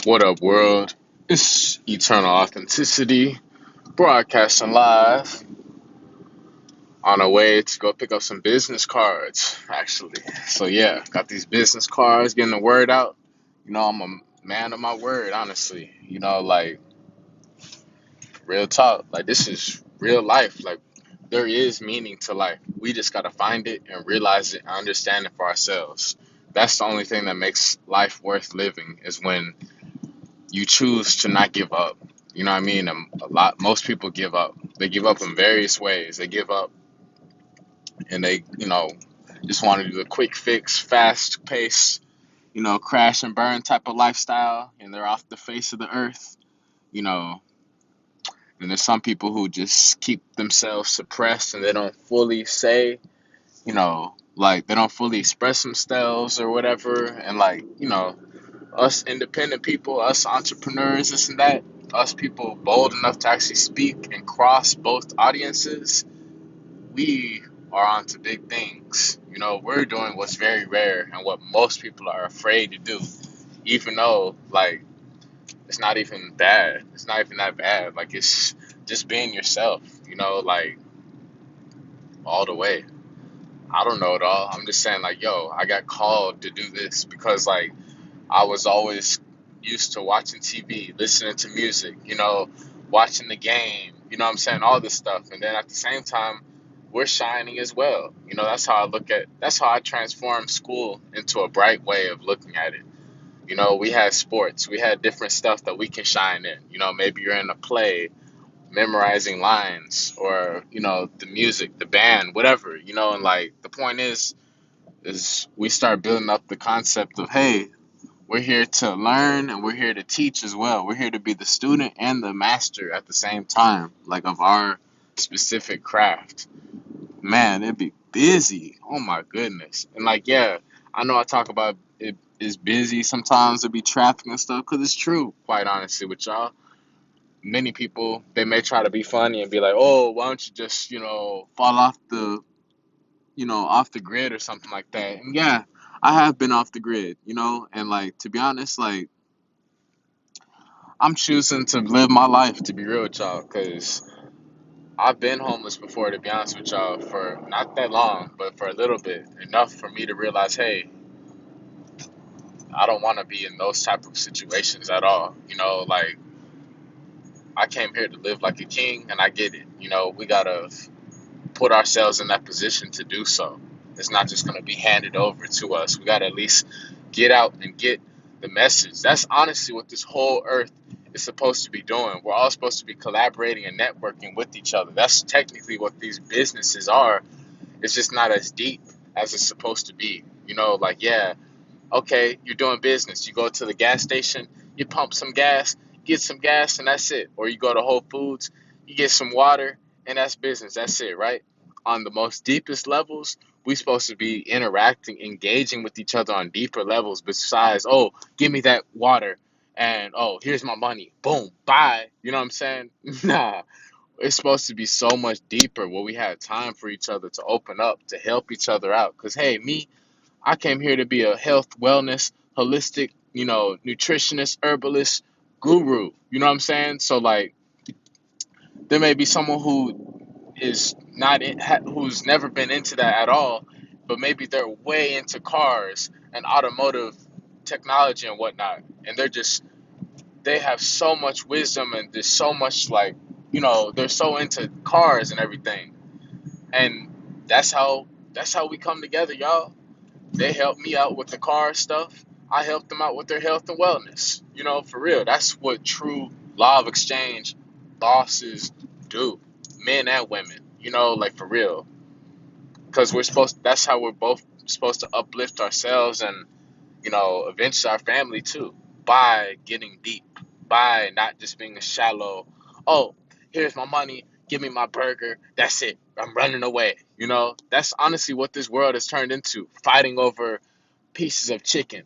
What up, world? It's Eternal Authenticity, broadcasting live on our way to go pick up some business cards, actually. So, yeah, got these business cards, getting the word out. I'm a man of my word, honestly. Real talk. Like, this is real life. Like, there is meaning to life. We just got to find it and realize it and understand it for ourselves. That's the only thing that makes life worth living is when you choose to not give up. You know what I mean? Most people give up. They give up in various ways. They give up and they, just want to do the quick fix, fast pace, crash and burn type of lifestyle, and they're off the face of the earth. You know, and there's some people who just keep themselves suppressed and they don't fully say, like they don't fully express themselves or whatever. And us independent people, us entrepreneurs, this and that, us people bold enough to actually speak and cross both audiences, we are onto big things. We're doing what's very rare and what most people are afraid to do, even though, like, it's not even bad. It's not even that bad. Like, it's just being yourself, like, all the way. I don't know it all. I'm just saying, like, yo, I got called to do this because, like, I was always used to watching TV, listening to music, watching the game, what I'm saying, all this stuff. And then at the same time, we're shining as well. That's how I transformed school into a bright way of looking at it. We had sports, we had different stuff that we can shine in. Maybe you're in a play, memorizing lines, or, the music, the band, whatever, and like the point is we start building up the concept of, hey, we're here to learn and we're here to teach as well. We're here to be the student and the master at the same time, like of our specific craft. Man, it'd be busy. Oh my goodness. And like, yeah, I know I talk about it is busy sometimes, it be traffic and stuff, because it's true, quite honestly, with y'all. Many people, they may try to be funny and be like, oh, why don't you just, fall off the grid or something like that. And yeah, I have been off the grid, and like, to be honest, like, I'm choosing to live my life, to be real with y'all, because I've been homeless before, to be honest with y'all, for not that long, but for a little bit, enough for me to realize, hey, I don't want to be in those type of situations at all. Like, I came here to live like a king, and I get it. We gotta put ourselves in that position to do so. It's not just gonna be handed over to us. We gotta at least get out and get the message. That's honestly what this whole earth is supposed to be doing. We're all supposed to be collaborating and networking with each other. That's technically what these businesses are. It's just not as deep as it's supposed to be. Like, yeah, okay, you're doing business. You go to the gas station, you pump some gas, get some gas, and that's it. Or you go to Whole Foods, you get some water, and that's business. That's it, right? On the most deepest levels, we're supposed to be interacting, engaging with each other on deeper levels besides, oh, give me that water, and oh, here's my money. Boom, bye. You know what I'm saying? Nah. It's supposed to be so much deeper where we have time for each other to open up, to help each other out. Because, hey, I came here to be a health, wellness, holistic, nutritionist, herbalist, guru. You know what I'm saying? So, like, there may be someone who is not who's never been into that at all, but maybe they're way into cars and automotive technology and whatnot, and they have so much wisdom and there's so much, like, they're so into cars and everything, and that's how we come together, y'all. They helped me out with the car stuff. I helped them out with their health and wellness. For real. That's what true law of exchange bosses do, men and women. Like, for real. Because that's how we're both supposed to uplift ourselves and, eventually our family too, by getting deep, by not just being a shallow, oh, here's my money, give me my burger, that's it, I'm running away. That's honestly what this world has turned into, fighting over pieces of chicken,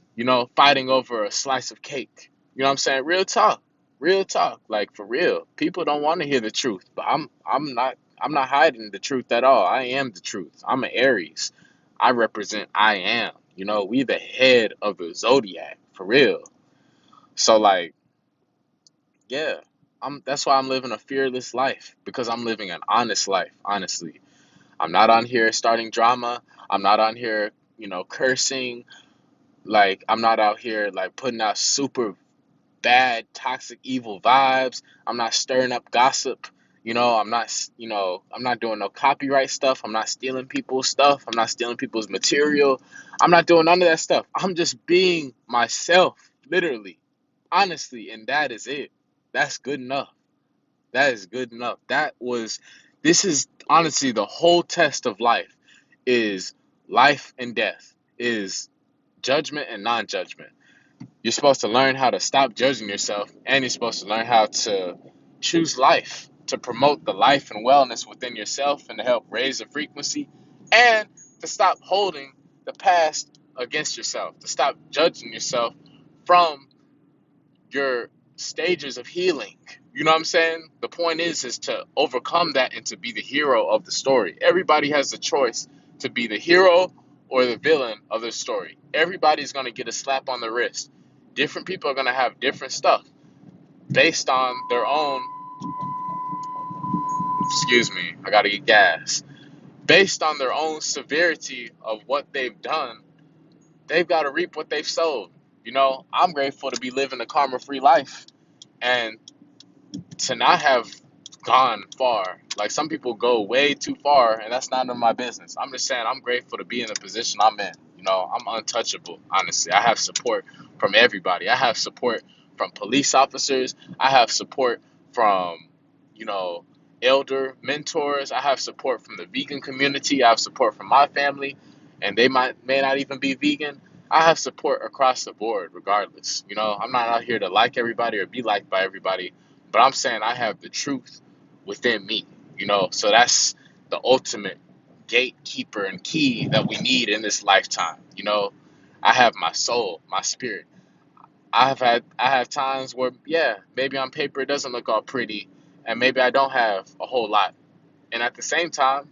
fighting over a slice of cake. You know what I'm saying? Real talk. Real talk. Like, for real. People don't want to hear the truth, but I'm not hiding the truth at all. I am the truth. I'm an Aries. I represent I am. We the head of the zodiac, for real. So like, yeah, that's why I'm living a fearless life, because I'm living an honest life, honestly. I'm not on here starting drama. I'm not on here, cursing. Like, I'm not out here like putting out super bad, toxic, evil vibes. I'm not stirring up gossip. I'm not doing no copyright stuff. I'm not stealing people's stuff. I'm not stealing people's material. I'm not doing none of that stuff. I'm just being myself, literally, honestly, and that is it. That's good enough. That is good enough. This is honestly the whole test of life and death, is judgment and non-judgment. You're supposed to learn how to stop judging yourself, and you're supposed to learn how to choose life, to promote the life and wellness within yourself and to help raise the frequency, and to stop holding the past against yourself, to stop judging yourself from your stages of healing. You know what I'm saying? The point is to overcome that and to be the hero of the story. Everybody has the choice to be the hero or the villain of the story. Everybody's going to get a slap on the wrist. Different people are going to have different stuff based on their own, excuse me, I got to get gas. Based on their own severity of what they've done, they've got to reap what they've sowed. I'm grateful to be living a karma-free life and to not have gone far. Like, some people go way too far, and that's not none of my business. I'm just saying I'm grateful to be in the position I'm in. I'm untouchable, honestly. I have support from everybody. I have support from police officers. I have support from, you know, elder mentors. I have support from the vegan community. I have support from my family, and they may not even be vegan. I have support across the board, regardless. I'm not out here to like everybody or be liked by everybody, but I'm saying I have the truth within me, so that's the ultimate gatekeeper and key that we need in this lifetime. I have my soul, my spirit. I have times where, yeah, maybe on paper it doesn't look all pretty, and maybe I don't have a whole lot. And at the same time,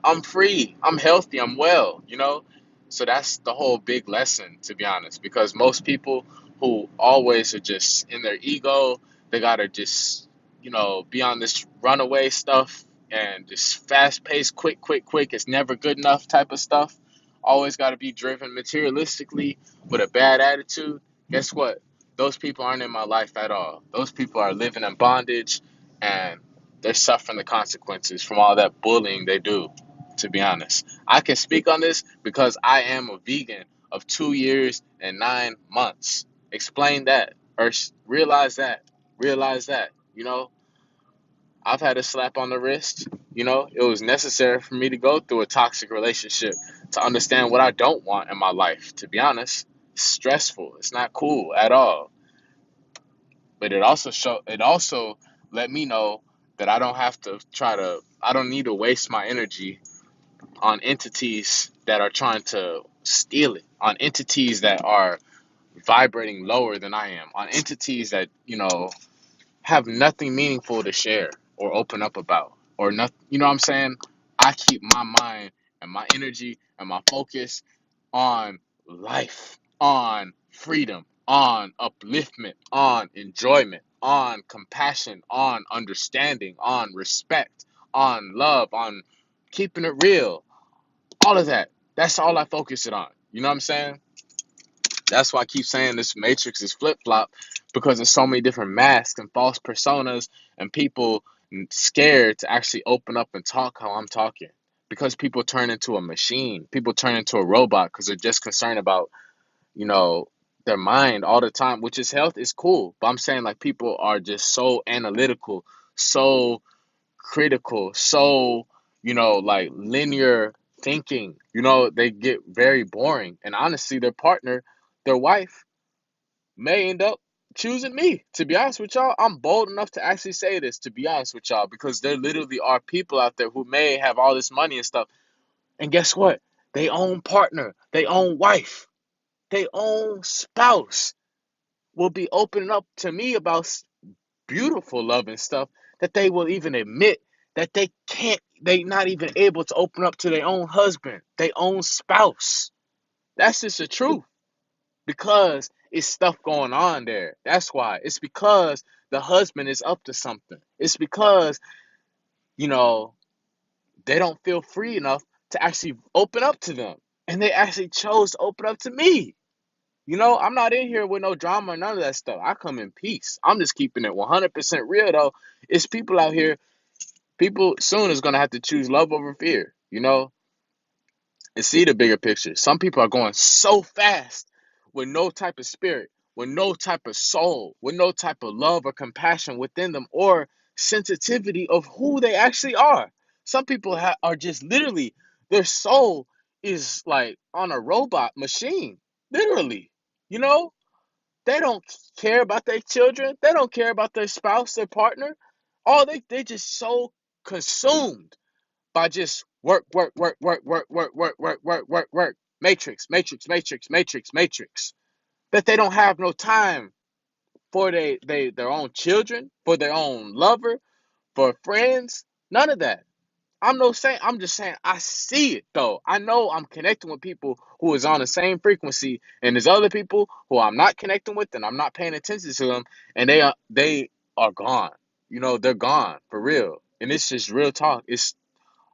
I'm free, I'm healthy, I'm well. So that's the whole big lesson, to be honest, because most people who always are just in their ego, they gotta just, be on this runaway stuff and just fast paced, quick, quick, quick. It's never good enough type of stuff. Always gotta be driven materialistically with a bad attitude. Guess what? Those people aren't in my life at all. Those people are living in bondage, and they're suffering the consequences from all that bullying they do, to be honest. I can speak on this because I am a vegan of 2 years and 9 months. Explain that, or realize that. Realize that. I've had a slap on the wrist. It was necessary for me to go through a toxic relationship to understand what I don't want in my life, to be honest. It's stressful. It's not cool at all. But it also let me know that I don't need to waste my energy on entities that are trying to steal it, on entities that are vibrating lower than I am, on entities that, have nothing meaningful to share or open up about, or nothing. You know what I'm saying? I keep my mind and my energy and my focus on life, on freedom, on upliftment, on enjoyment, on compassion, on understanding, on respect, on love, on keeping it real, all of that. That's all I focus it on. You know what I'm saying? That's why I keep saying this matrix is flip flop, because there's so many different masks and false personas and people scared to actually open up and talk how I'm talking. Because people turn into a machine, people turn into a robot because they're just concerned about, you know, their mind all the time, which is health is cool. But I'm saying, like, people are just so analytical, so critical, so, like, linear thinking. They get very boring. And honestly, their partner, their wife, may end up choosing me. To be honest with y'all, I'm bold enough to actually say this, to be honest with y'all, because there literally are people out there who may have all this money and stuff. And guess what? They own partner, they own wife, they own spouse will be opening up to me about beautiful love and stuff, that they will even admit that they not even able to open up to their own husband, their own spouse. That's just the truth. Because It's stuff going on there. That's why. It's because the husband is up to something. It's because, you know, they don't feel free enough to actually open up to them. And they actually chose to open up to me. I'm not in here with no drama or none of that stuff. I come in peace. I'm just keeping it 100% real, though. It's people out here, people soon is going to have to choose love over fear, and see the bigger picture. Some people are going so fast with no type of spirit, with no type of soul, with no type of love or compassion within them or sensitivity of who they actually are. Some people are just literally, their soul is like on a robot machine, literally. You know, they don't care about their children, they don't care about their spouse, their partner. All they just so consumed by just work, work, work, work, work, work, work, work, work, work, work, matrix, matrix, matrix, matrix, matrix. That they don't have no time for their own children, for their own lover, for friends, none of that. I'm just saying I see it though. I know I'm connecting with people who is on the same frequency, and there's other people who I'm not connecting with and I'm not paying attention to them, and they are gone. They're gone for real. And it's just real talk. It's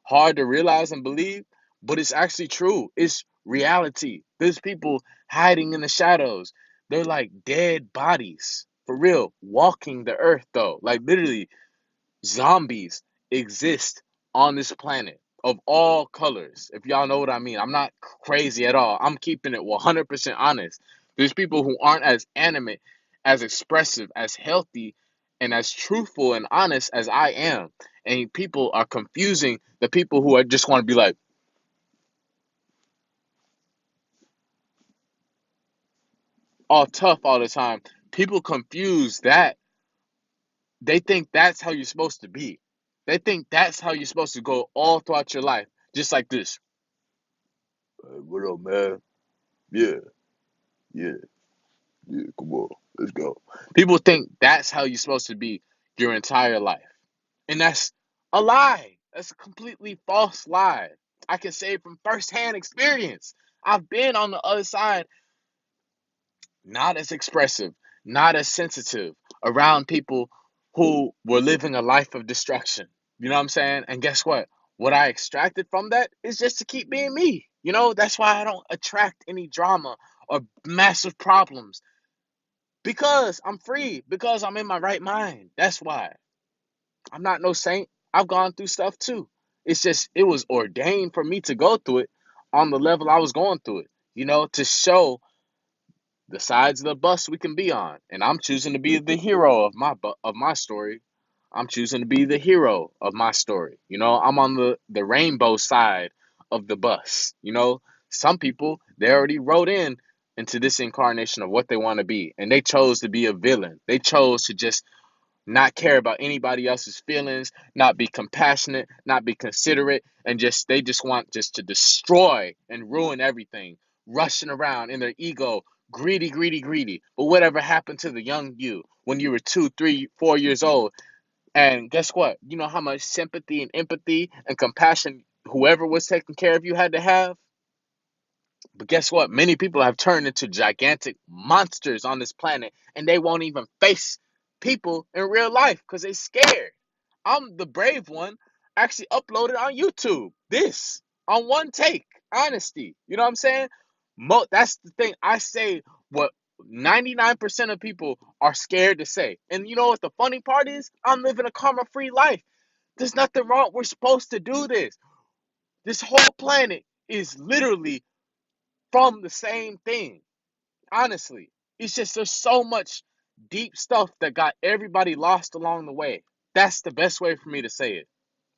hard to realize and believe, but it's actually true. It's reality. There's people hiding in the shadows. They're like dead bodies. For real. Walking the earth though. Like literally, zombies exist on this planet of all colors. If y'all know what I mean. I'm not crazy at all. I'm keeping it 100% honest. There's people who aren't as animate, as expressive, as healthy, and as truthful and honest as I am. And people are confusing the people who are just want to be like all tough all the time. People confuse that. They think that's how you're supposed to be. They think that's how you're supposed to go all throughout your life. Just like this. Hey, what up, man? Yeah, yeah, yeah. Come on, let's go. People think that's how you're supposed to be your entire life. And that's a lie. That's a completely false lie. I can say it from firsthand experience. I've been on the other side, not as expressive, not as sensitive, around people who were living a life of destruction. You know what I'm saying? And guess what? What I extracted from that is just to keep being me. That's why I don't attract any drama or massive problems because I'm free, because I'm in my right mind. That's why. I'm not no saint. I've gone through stuff too. It's just, it was ordained for me to go through it on the level I was going through it, to show the sides of the bus we can be on. And I'm choosing to be the hero of my story. I'm choosing to be the hero of my story. I'm on the rainbow side of the bus. Some people, they already wrote into this incarnation of what they want to be, and they chose to be a villain. They chose to just not care about anybody else's feelings, not be compassionate, not be considerate, and they just want just to destroy and ruin everything, rushing around in their ego, greedy, greedy, greedy. But whatever happened to the young you when you were 2, 3, 4 years old? And guess what? You know how much sympathy and empathy and compassion whoever was taking care of you had to have? But guess what? Many people have turned into gigantic monsters on this planet, and they won't even face people in real life because they're scared. I'm the brave one. Actually uploaded on YouTube. This on one take. Honesty. You know what I'm saying? That's the thing. I say what 99% of people are scared to say. And you know what the funny part is? I'm living a karma-free life. There's nothing wrong. We're supposed to do this. This whole planet is literally from the same thing. Honestly, it's just there's so much deep stuff that got everybody lost along the way. That's the best way for me to say it.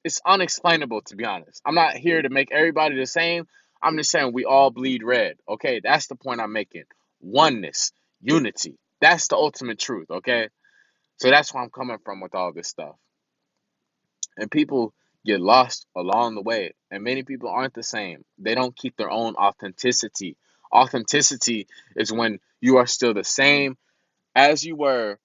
It's unexplainable, to be honest. I'm not here to make everybody the same. I'm just saying we all bleed red. Okay, that's the point I'm making. Oneness, unity. That's the ultimate truth. Okay, so that's where I'm coming from with all this stuff. And people get lost along the way, and many people aren't the same. They don't keep their own authenticity. Authenticity is when you are still the same as you were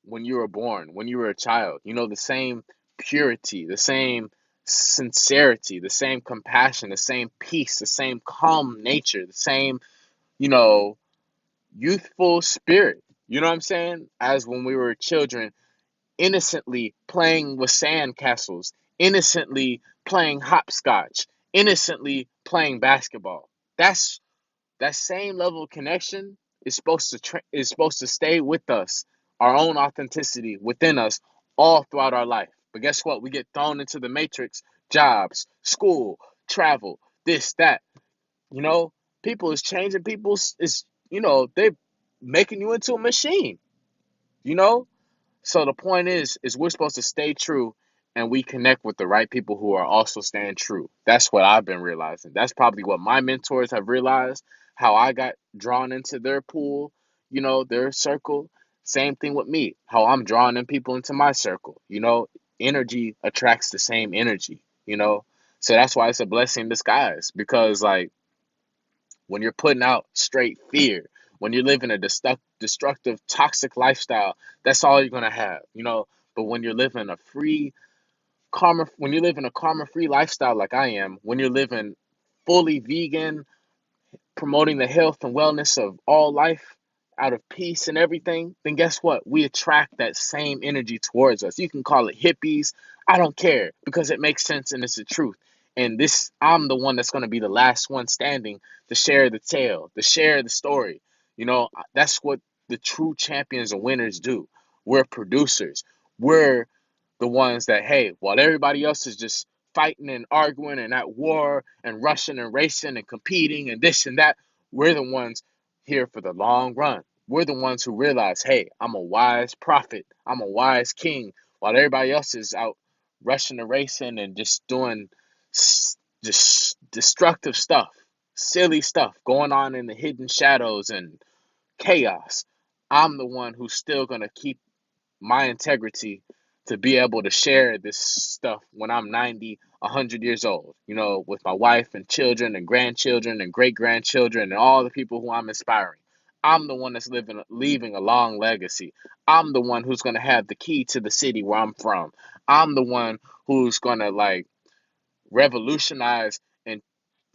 when you were born, when you were a child. The same purity, the same sincerity, the same compassion, the same peace, the same calm nature, the same, you know youthful spirit. You know what I'm saying? As when we were children, innocently playing with sand castles, innocently playing hopscotch, innocently playing basketball. That's that same level of connection is supposed to stay with us, our own authenticity within us all throughout our life. But guess what? We get thrown into the matrix, jobs, school, travel, this, that. You know, people is changing. People is they making you into a machine. You know, so the point is we're supposed to stay true, and we connect with the right people who are also staying true. That's what I've been realizing. That's probably what my mentors have realized, how I got drawn into their pool, their circle. Same thing with me, how I'm drawing in people into my circle. Energy attracts the same energy. So that's why it's a blessing in disguise, because like when you're putting out straight fear, when you're living a destructive, toxic lifestyle, that's all you're gonna have. But when you're living a free, when you live in a karma-free lifestyle like I am, when you're living fully vegan, promoting the health and wellness of all life out of peace and everything, then guess what? We attract that same energy towards us. You can call it hippies. I don't care, because it makes sense and it's the truth. And I'm the one that's going to be the last one standing to share the tale, to share the story. That's what the true champions and winners do. We're producers. We're the ones that, hey, while everybody else is just fighting and arguing and at war and rushing and racing and competing and this and that, we're the ones here for the long run. We're the ones who realize, hey, I'm a wise prophet, I'm a wise king, while everybody else is out rushing and racing and just doing just destructive stuff, silly stuff going on in the hidden shadows and chaos. I'm the one who's still going to keep my integrity to be able to share this stuff when I'm 90, 100 years old, with my wife and children and grandchildren and great grandchildren and all the people who I'm inspiring. I'm the one that's leaving a long legacy. I'm the one who's going to have the key to the city where I'm from. I'm the one who's going to like revolutionize and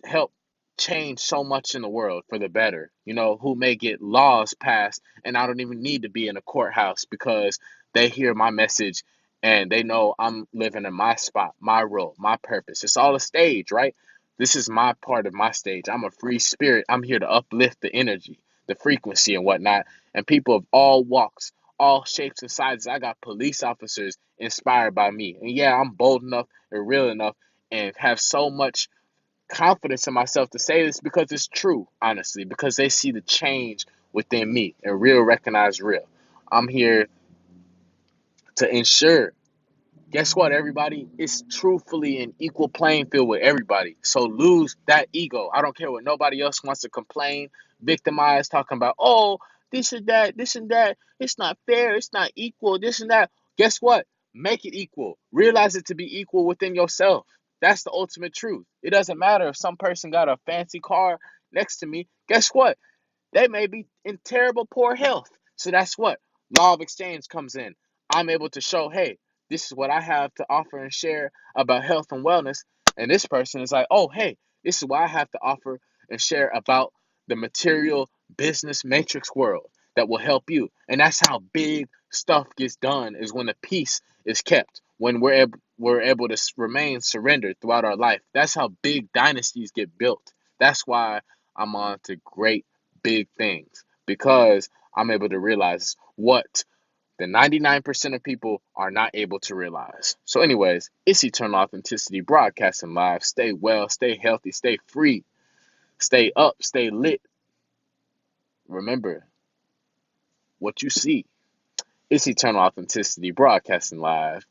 help change so much in the world for the better, who may get laws passed and I don't even need to be in a courthouse because they hear my message and they know I'm living in my spot, my role, my purpose. It's all a stage, right? This is my part of my stage. I'm a free spirit. I'm here to uplift the energy, the frequency, and whatnot. And people of all walks, all shapes and sizes. I got police officers inspired by me. And yeah, I'm bold enough and real enough and have so much confidence in myself to say this because it's true, honestly, because they see the change within me and real recognize real. I'm here to ensure, guess what, everybody? It's truthfully an equal playing field with everybody. So lose that ego. I don't care what nobody else wants to complain, victimize, talking about, oh, this and that, this and that. It's not fair. It's not equal, this and that. Guess what? Make it equal. Realize it to be equal within yourself. That's the ultimate truth. It doesn't matter if some person got a fancy car next to me. Guess what? They may be in terrible, poor health. So that's what law of exchange comes in. I'm able to show, hey, this is what I have to offer and share about health and wellness. And this person is like, oh, hey, this is what I have to offer and share about the material business matrix world that will help you. And that's how big stuff gets done, is when the peace is kept, when we're able to remain surrendered throughout our life. That's how big dynasties get built. That's why I'm on to great big things, because I'm able to realize what the 99% of people are not able to realize. So, anyways, it's Eternal Authenticity broadcasting live. Stay well, stay healthy, stay free, stay up, stay lit. Remember what you see. It's Eternal Authenticity broadcasting live.